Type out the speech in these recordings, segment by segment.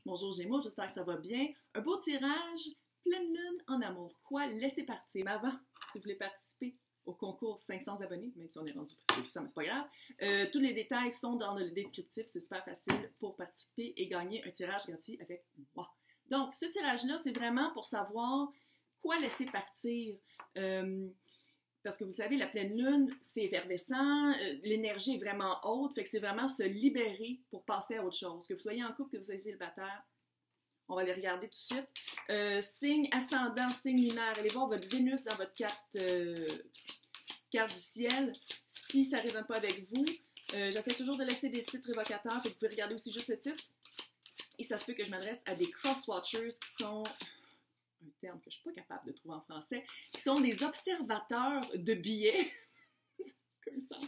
Bonjour Gémeaux, j'espère que ça va bien. Un beau tirage, pleine lune en amour. Quoi laisser partir? Mais avant, si vous voulez participer au concours 500 abonnés, même si on est rendu presque 800, mais c'est pas grave, tous les détails sont dans le descriptif. C'est super facile pour participer et gagner un tirage gratuit avec moi. Donc, ce tirage-là, c'est vraiment pour savoir quoi laisser partir. Parce que vous le savez, la pleine lune, c'est effervescent, l'énergie est vraiment haute, fait que c'est vraiment se libérer pour passer à autre chose. Que vous soyez en couple, que vous soyez célibataire, on va les regarder tout de suite. Signe ascendant, signe lunaire, allez voir votre Vénus dans votre carte du ciel. Si ça ne résonne pas avec vous, j'essaie toujours de laisser des titres évocateurs, fait que vous pouvez regarder aussi juste le titre. Et ça se peut que je m'adresse à des cross-watchers qui sont... un terme que je ne suis pas capable de trouver en français, qui sont des observateurs de billets. Comme ça.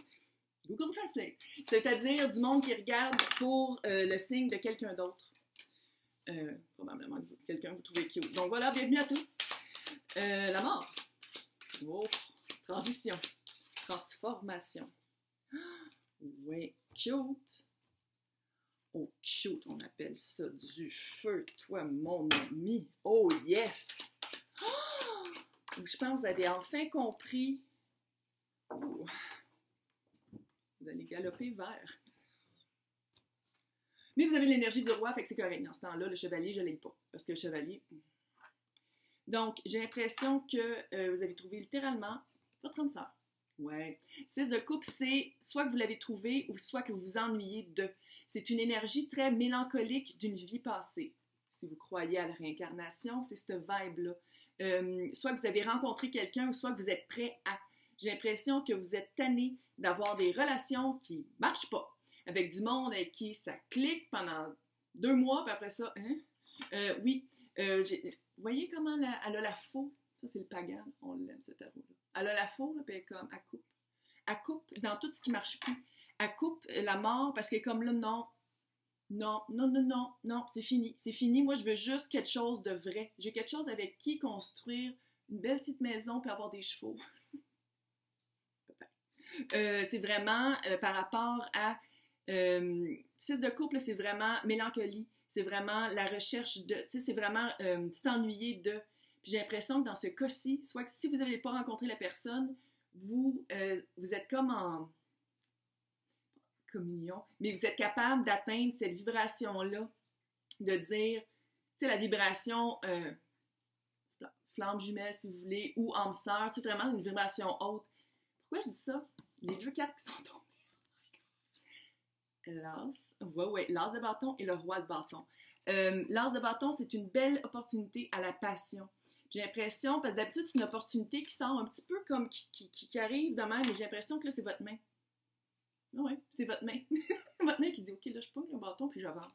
Google Translate. C'est-à-dire du monde qui regarde pour le signe de quelqu'un d'autre. Probablement quelqu'un que vous trouvez cute. Donc voilà, bienvenue à tous. La mort. Oh, transition. Transformation. Ouais, cute. Oh, cute, on appelle ça du feu, toi, mon ami. Oh, yes! Oh! Je pense que vous avez enfin compris. Oh. Vous allez galoper vers. Mais vous avez l'énergie du roi, fait que c'est correct. Dans ce temps-là, le chevalier, je ne l'aime pas. Parce que le chevalier... Donc, j'ai l'impression que vous avez trouvé littéralement votre âme sœur. Ouais. 6 de coupe, c'est soit que vous l'avez trouvé ou soit que vous vous ennuyez de... C'est une énergie très mélancolique d'une vie passée. Si vous croyez à la réincarnation, c'est cette vibe-là. Soit que vous avez rencontré quelqu'un ou soit que vous êtes prêt à. J'ai l'impression que vous êtes tanné d'avoir des relations qui ne marchent pas. Avec du monde avec qui ça clique pendant 2 mois, puis après ça, hein? Oui. Vous voyez comment elle a la faux? Ça, c'est le pagan. On l'aime, ce tarot-là. Elle a la faux, là, puis elle est comme, elle coupe. Elle coupe dans tout ce qui ne marche plus. Elle coupe la mort parce qu'elle est comme là, non, c'est fini. Moi, je veux juste quelque chose de vrai. J'ai quelque chose avec qui construire une belle petite maison puis avoir des chevaux. C'est vraiment par rapport à 6 de couple, c'est vraiment mélancolie. C'est vraiment la recherche de, tu sais, c'est vraiment s'ennuyer de. Puis j'ai l'impression que dans ce cas-ci, soit que si vous n'avez pas rencontré la personne, vous êtes comme en communion, mais vous êtes capable d'atteindre cette vibration-là, de dire, tu sais, la vibration flamme jumelle, si vous voulez, ou âme sœur, c'est vraiment une vibration haute. Pourquoi je dis ça? Les 2 cartes qui sont tombées. L'as, l'as de bâton et le roi de bâton. L'as de bâton, c'est une belle opportunité à la passion. J'ai l'impression, parce que d'habitude, c'est une opportunité qui sort un petit peu comme qui arrive de même, mais j'ai l'impression que là, c'est votre main. Oui, c'est votre main. Votre main qui dit, OK, là, je prends le bâton, puis j'avance.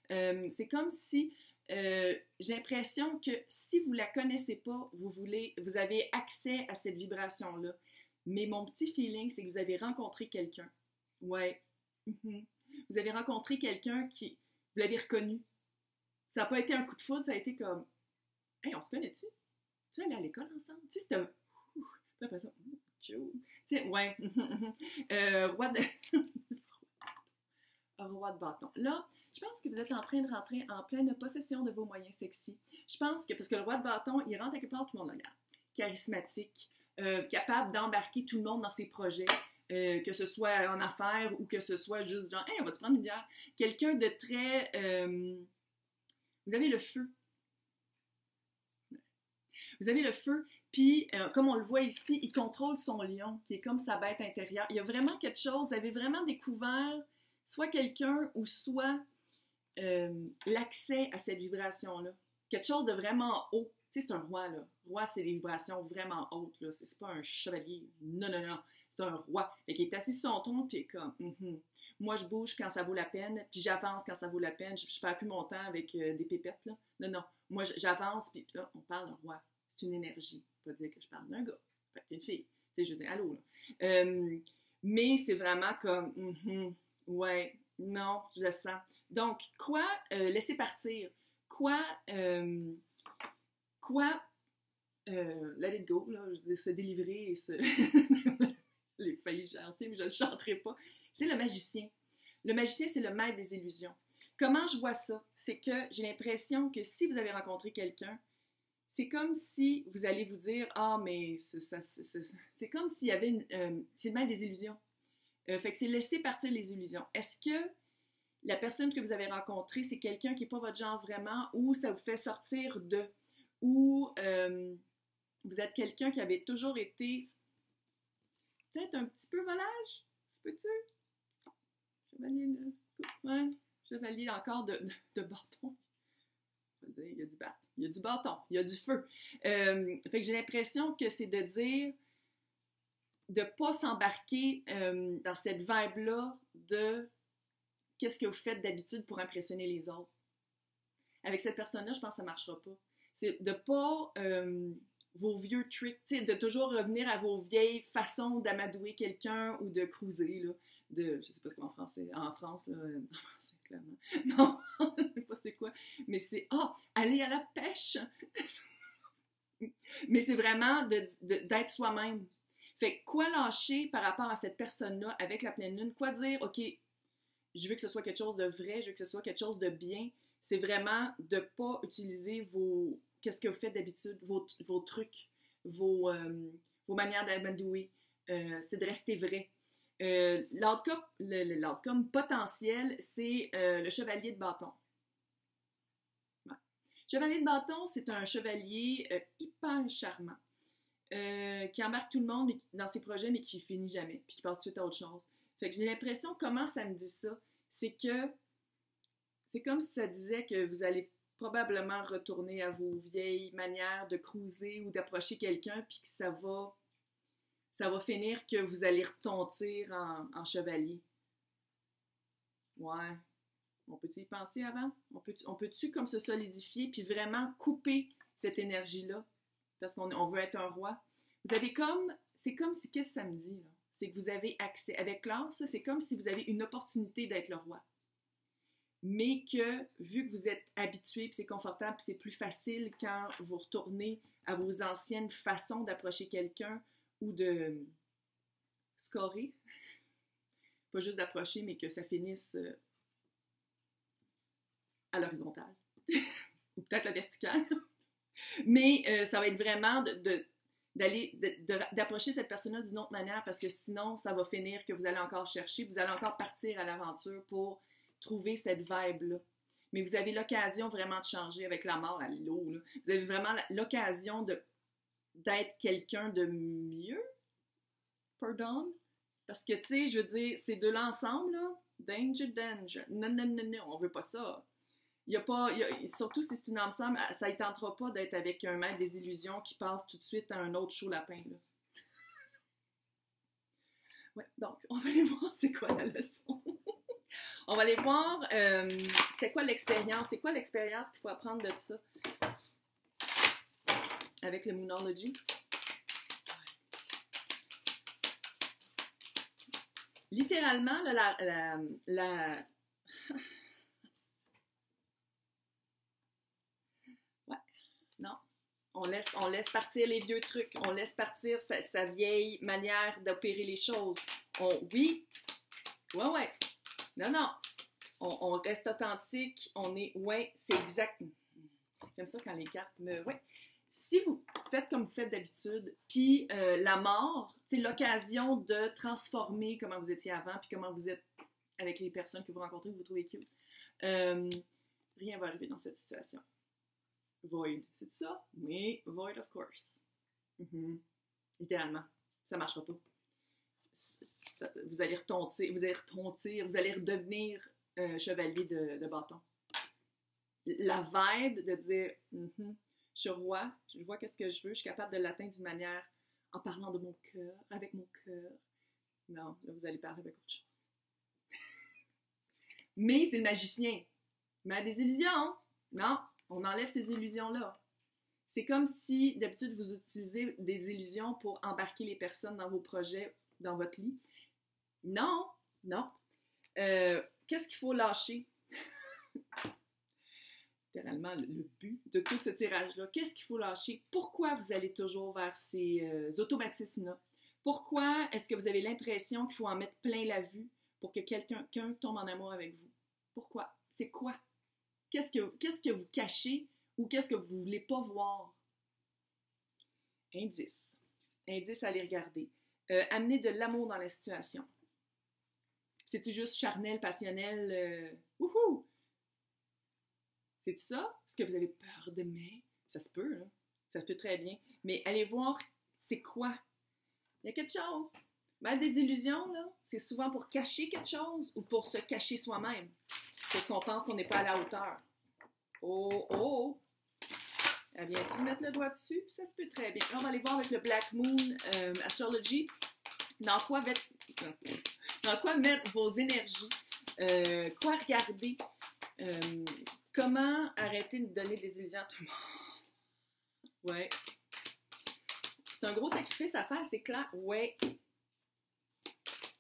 C'est comme si, j'ai l'impression que si vous ne la connaissez pas, vous avez accès à cette vibration-là. Mais mon petit feeling, c'est que vous avez rencontré quelqu'un. Ouais. Vous avez rencontré quelqu'un qui, vous l'avez reconnu. Ça n'a pas été un coup de foudre, ça a été comme, hey, on se connaît-tu? Tu es allé à l'école ensemble? Tu sais, c'était un... après ça, cute. Tu sais, ouais. Roi de bâton. Là, je pense que vous êtes en train de rentrer en pleine possession de vos moyens sexy. Je pense que, parce que le roi de bâton, il rentre à quelque part, tout le monde le regarde. Charismatique, capable d'embarquer tout le monde dans ses projets, que ce soit en affaires ou que ce soit juste genre, hey, on va-tu prendre une bière? Quelqu'un de très... vous avez le feu. Vous avez le feu, puis comme on le voit ici, il contrôle son lion, qui est comme sa bête intérieure. Il y a vraiment quelque chose, vous avez vraiment découvert soit quelqu'un ou soit l'accès à cette vibration-là. Quelque chose de vraiment haut. Tu sais, c'est un roi, là. Roi, c'est des vibrations vraiment hautes, là. C'est pas un chevalier. Non. C'est un roi. Fait qu'il est assis sur son trône, puis il est comme, moi, je bouge quand ça vaut la peine, puis j'avance quand ça vaut la peine. Je perds plus mon temps avec des pépettes, là. Non. Moi, j'avance, puis là, on parle d'un roi. C'est une énergie. Pas dire que je parle d'un gars. Fait que t'es une fille. Tu sais, je veux dire, allô, là. Mais c'est vraiment comme, ouais, non, je le sens. Donc, quoi laisser partir? Quoi let it go, là, je veux dire, se délivrer et se... Les feuilles chanter, mais je ne le chanterai pas. C'est le magicien. Le magicien, c'est le maître des illusions. comment je vois ça? C'est que j'ai l'impression que si vous avez rencontré quelqu'un, c'est comme si vous allez vous dire « Ah, mais c'est comme s'il y avait c'est même des illusions. » Fait que c'est laisser partir les illusions. Est-ce que la personne que vous avez rencontrée, c'est quelqu'un qui n'est pas votre genre vraiment, ou ça vous fait sortir de, ou vous êtes quelqu'un qui avait toujours été peut-être un petit peu volage? Peux-tu? Chevalier de... Ouais, chevalier encore de bâton. Il y a du bat, il y a du bâton, il y a du feu. Fait que j'ai l'impression que c'est de dire de ne pas s'embarquer dans cette vibe-là de qu'est-ce que vous faites d'habitude pour impressionner les autres. Avec cette personne-là, je pense que ça ne marchera pas. C'est de ne pas vos vieux tricks, de toujours revenir à vos vieilles façons d'amadouer quelqu'un ou de cruiser, là, je ne sais pas ce qu'en français, en France, en français, clairement. Non, je ne sais pas c'est quoi, mais c'est, aller à la pêche! Mais c'est vraiment d'être soi-même. Fait quoi lâcher par rapport à cette personne-là avec la pleine lune? Quoi dire, OK, je veux que ce soit quelque chose de vrai, je veux que ce soit quelque chose de bien. C'est vraiment de ne pas utiliser qu'est-ce que vous faites d'habitude, vos trucs, vos manières d'amadouer. C'est de rester vrai. L'outcome potentiel, c'est le chevalier de bâton. Ouais. Chevalier de bâton, c'est un chevalier hyper charmant. Qui embarque tout le monde dans ses projets, mais qui finit jamais, puis qui passe tout de suite à autre chose. Fait que j'ai l'impression, comment ça me dit ça? C'est que c'est comme si ça disait que vous allez probablement retourner à vos vieilles manières de cruiser ou d'approcher quelqu'un, puis que ça va finir que vous allez retontir en chevalier. Ouais. On peut-y penser avant? On peut-tu comme se solidifier, puis vraiment couper cette énergie-là? Parce qu'on veut être un roi. Vous avez c'est comme si, qu'est-ce que ça me dit, là? C'est que vous avez accès, avec l'art, ça, c'est comme si vous avez une opportunité d'être le roi. Mais que, vu que vous êtes habitué, puis c'est confortable, puis c'est plus facile quand vous retournez à vos anciennes façons d'approcher quelqu'un ou de scorer. Pas juste d'approcher, mais que ça finisse à l'horizontale. Ou peut-être la verticale. Mais ça va être vraiment d'approcher cette personne-là d'une autre manière, parce que sinon, ça va finir que vous allez encore chercher, vous allez encore partir à l'aventure pour trouver cette vibe-là. Mais vous avez l'occasion vraiment de changer avec la mort à l'eau. Vous avez vraiment l'occasion d'être quelqu'un de mieux. Pardon? Parce que, tu sais, je veux dire, ces deux-là ensemble, là, danger. Non, on veut pas ça. Surtout si c'est une ensemble, ça ne tentera pas d'être avec un maître des illusions qui passe tout de suite à un autre chaud lapin. Là. Ouais, donc, on va aller voir c'est quoi la leçon. On va aller voir c'était quoi l'expérience. C'est quoi l'expérience qu'il faut apprendre de ça avec le Moonology. Littéralement, là, non. On laisse partir les vieux trucs. On laisse partir sa vieille manière d'opérer les choses. Oui. Ouais. Non. On reste authentique. Ouais, c'est exact. J'aime ça quand les cartes me... Ouais. Si vous faites comme vous faites d'habitude, puis la mort, c'est l'occasion de transformer comment vous étiez avant, puis comment vous êtes avec les personnes que vous rencontrez, que vous trouvez cute. Rien va arriver dans cette situation. Void, c'est ça? Mais void, of course. Littéralement. Ça ne marchera pas. Vous allez retontir, vous allez redevenir chevalier de bâton. La vibe de dire, je suis roi, je vois qu'est-ce que je veux, je suis capable de l'atteindre d'une manière en parlant de mon cœur, avec mon cœur. Non, là, vous allez parler avec autre chose. Mais c'est le magicien. Mais des illusions, non. On enlève ces illusions-là. C'est comme si, d'habitude, vous utilisez des illusions pour embarquer les personnes dans vos projets, dans votre lit. Non. Qu'est-ce qu'il faut lâcher? Littéralement, le but de tout ce tirage-là. Qu'est-ce qu'il faut lâcher? Pourquoi vous allez toujours vers ces automatismes-là? Pourquoi est-ce que vous avez l'impression qu'il faut en mettre plein la vue pour que quelqu'un tombe en amour avec vous? Pourquoi? c'est quoi? Qu'est-ce que vous cachez ou qu'est-ce que vous ne voulez pas voir? Indice. Indice à aller regarder. Amener de l'amour dans la situation. C'est-tu juste charnel, passionnel? Wouhou! C'est ça? Est-ce que vous avez peur de mais? Ça se peut, là. Ça se peut très bien. Mais allez voir, c'est quoi? Il y a quelque chose. Ben, des illusions, là, c'est souvent pour cacher quelque chose ou pour se cacher soi-même. Parce qu'on pense qu'on n'est pas à la hauteur. Oh, oh! Viens-tu mettre le doigt dessus? Ça se peut très bien. Là, on va aller voir avec le Black Moon Astrology. Dans quoi mettre vos énergies? Quoi regarder? Comment arrêter de donner des illusions à tout le monde? Ouais. C'est un gros sacrifice à faire, c'est clair. Ouais.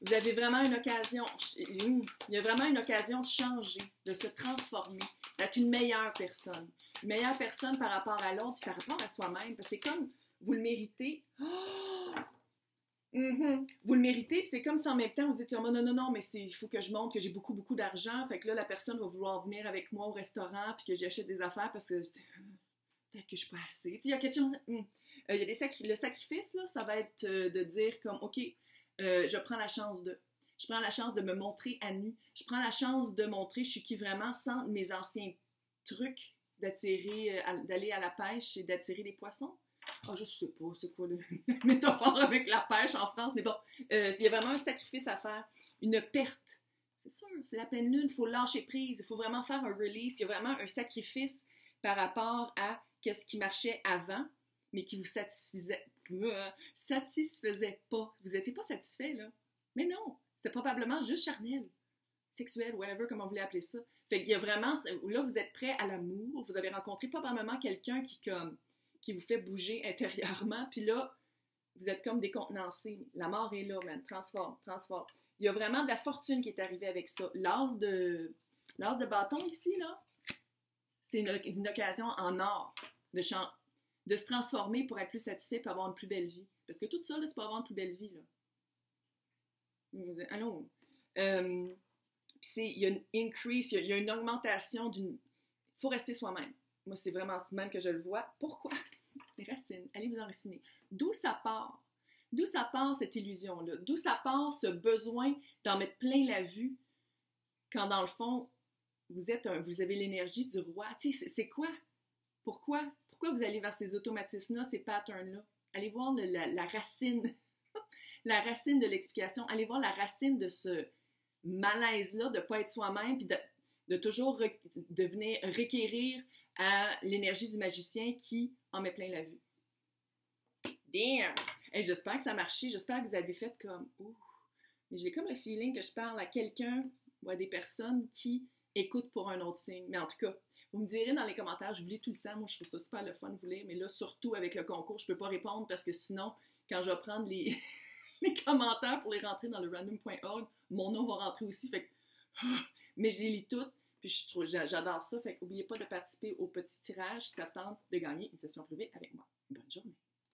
Vous avez vraiment une occasion. Il y a vraiment une occasion de changer, de se transformer, d'être une meilleure personne. Une meilleure personne par rapport à l'autre, puis par rapport à soi-même. Parce que c'est comme vous le méritez. Oh! Vous le méritez, puis c'est comme si en même temps vous dites comme non, mais il faut que je montre que j'ai beaucoup, beaucoup d'argent. Fait que là, la personne va vouloir venir avec moi au restaurant, puis que j'achète des affaires parce que peut-être que je suis pas assez. Tu sais, il y a quelque chose. Il y a le sacrifice, là, ça va être de dire comme OK, je prends la chance de. Je prends la chance de me montrer à nu. Je prends la chance de montrer je suis qui vraiment sans mes anciens trucs d'attirer, d'aller à la pêche et d'attirer des poissons. Ah, je sais pas, c'est quoi le métaphore avec la pêche en France, mais bon, il y a vraiment un sacrifice à faire, une perte. C'est sûr, c'est la pleine lune, il faut lâcher prise, il faut vraiment faire un release, il y a vraiment un sacrifice par rapport à qu'est-ce qui marchait avant, mais qui vous satisfaisait pas. Vous n'étiez pas satisfait, là. Mais non, c'était probablement juste charnel, sexuel, whatever, comme on voulait appeler ça. Fait qu'il y a vraiment, là, vous êtes prêt à l'amour, vous avez rencontré probablement quelqu'un qui vous fait bouger intérieurement, puis là, vous êtes comme décontenancé. La mort est là, man. Transforme. Il y a vraiment de la fortune qui est arrivée avec ça. L'as de bâton ici, là, c'est une occasion en or de se transformer pour être plus satisfait, pour avoir une plus belle vie. Parce que tout ça, là, c'est pour avoir une plus belle vie, là. Allons. Puis il y a une increase, il y a une augmentation d'une... Il faut rester soi-même. Moi, c'est vraiment même que je le vois. Pourquoi? Les racines. Allez vous enraciner. D'où ça part? D'où ça part cette illusion-là? D'où ça part ce besoin d'en mettre plein la vue quand, dans le fond, vous avez l'énergie du roi? Tu sais, c'est quoi? Pourquoi? Pourquoi vous allez vers ces automatismes-là, ces patterns-là? Allez voir la racine. La racine de l'explication. Allez voir la racine de ce malaise-là de ne pas être soi-même puis de toujours de venir requérir à l'énergie du magicien qui en met plein la vue. Damn! Hey, j'espère que ça a marché. J'espère que vous avez fait comme... Ouh. Mais j'ai comme le feeling que je parle à quelqu'un ou à des personnes qui écoutent pour un autre signe. Mais en tout cas, vous me direz dans les commentaires, je vous lis tout le temps. Moi, je trouve ça super le fun de vous lire. Mais là, surtout avec le concours, je ne peux pas répondre parce que sinon, quand je vais prendre les commentaires pour les rentrer dans le random.org, mon nom va rentrer aussi. Fait que... Mais je les lis toutes. Puis j'adore ça. Fait qu'oubliez pas de participer au petit tirage si ça tente de gagner une session privée avec moi. Bonne journée.